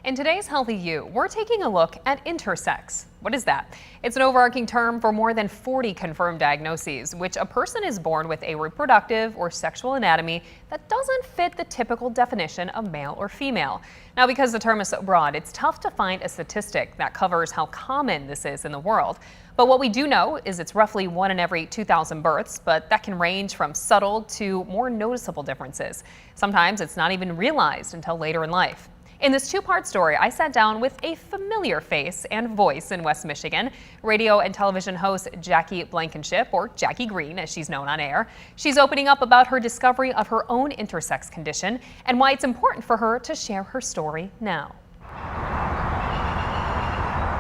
In today's Healthy You, we're taking a look at intersex. What is that? It's an overarching term for more than 40 confirmed diagnoses, which a person is born with a reproductive or sexual anatomy that doesn't fit the typical definition of male or female. Now, because the term is so broad, it's tough to find a statistic that covers how common this is in the world. But what we do know is it's roughly 1 in every 2,000 births, but that can range from subtle to more noticeable differences. Sometimes it's not even realized until later in life. In this two-part story, I sat down with a familiar face and voice in West Michigan, radio and television host Jackie Blankenship, or Jackie Green as she's known on air. She's opening up about her discovery of her own intersex condition and why it's important for her to share her story now.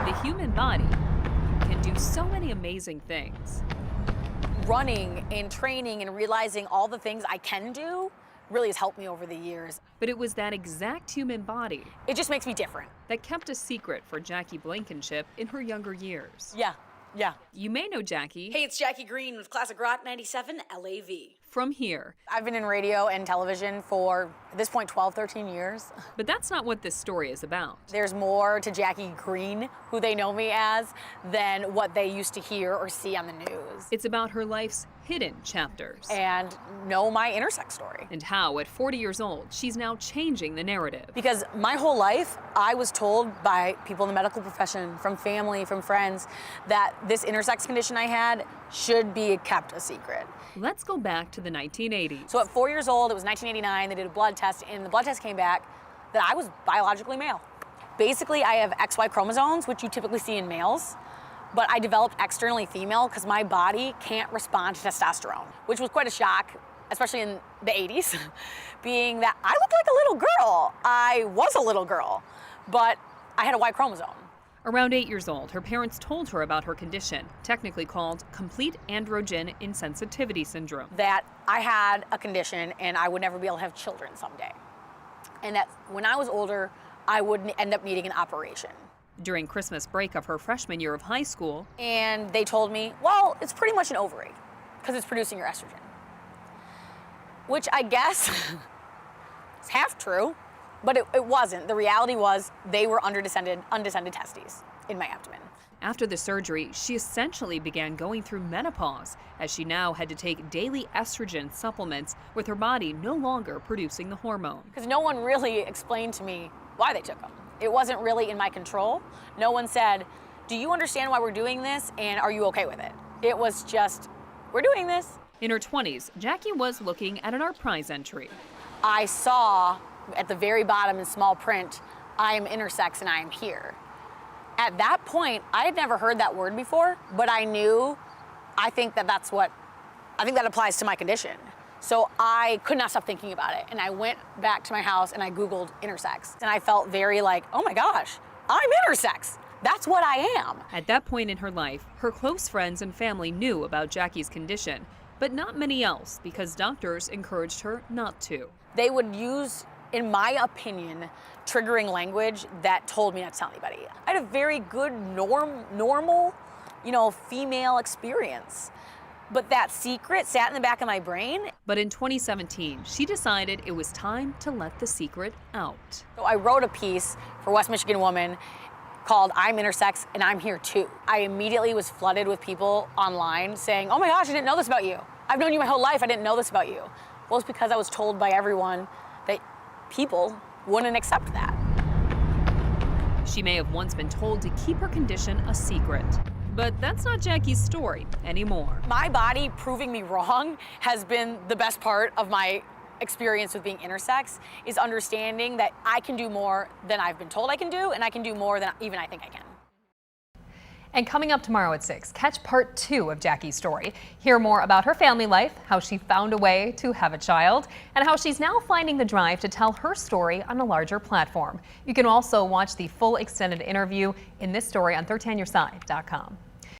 The human body can do so many amazing things. Running and training and realizing all the things I can do really has helped me over the years. But it was that exact human body It just makes me different. that kept a secret for Jackie Blankenship in her younger years. Yeah. You may know Jackie Hey, it's Jackie Green with Classic Rock 97 LAV. from here, I've been in radio and television for, at this point, 12, 13 years. but that's not what this story is about. There's more to Jackie Green, who they know me as, than what they used to hear or see on the news. It's about her life's hidden chapters And know my intersex story. and how, at 40 years old, she's now changing the narrative. Because my whole life, I was told by people in the medical profession, from family, from friends, that this intersex condition I had should be kept a secret. Let's go back to the 1980s. So at 4 years old, it was 1989, they did a blood test, and the blood test came back that I was biologically male. Basically, I have XY chromosomes, which you typically see in males, but I developed externally female because my body can't respond to testosterone, which was quite a shock, especially in the 80s, being that I looked like a little girl. I was a little girl, but I had a Y chromosome. Around 8 years old, her parents told her about her condition, technically called complete androgen insensitivity syndrome. That I had a condition and I would never be able to have children someday. And that when I was older, I would end up needing an operation. During Christmas break of her freshman year of high school, And they told me, well, it's pretty much an ovary because it's producing your estrogen. Which I guess is half true, but it wasn't. The reality was they were undescended testes in my abdomen. after the surgery, she essentially began going through menopause, as she now had to take daily estrogen supplements with her body no longer producing the hormone. Because no one really explained to me why they took them. It wasn't really in my control. No one said, do you understand why we're doing this and are you okay with it? It was just, we're doing this. In her 20s, Jackie was looking at an art prize entry. I saw at the very bottom in small print, I am intersex and I am here. At that point, I had never heard that word before, but I knew, I think that applies to my condition. So I could not stop thinking about it. And I went back to my house and I Googled intersex. And I felt very like, oh my gosh, I'm intersex. That's what I am. At that point in her life, her close friends and family knew about Jackie's condition, but not many else because doctors encouraged her not to. They would use, in my opinion, triggering language that told me not to tell anybody. I had a very good normal, female experience. But that secret sat in the back of my brain. But in 2017, she decided it was time to let the secret out. So I wrote a piece for West Michigan Woman called I'm Intersex and I'm Here Too. I immediately was flooded with people online saying, oh my gosh, I didn't know this about you. I've known you my whole life, I didn't know this about you. Well, it's because I was told by everyone that people wouldn't accept that. She may have once been told to keep her condition a secret. But that's not Jackie's story anymore. My body proving me wrong has been the best part of my experience with being intersex, is understanding that I can do more than I've been told I can do, and I can do more than even I think I can. And coming up tomorrow at 6, catch part 2 of Jackie's story. Hear more about her family life, how she found a way to have a child, and how she's now finding the drive to tell her story on a larger platform. You can also watch the full extended interview in this story on 13ourside.com.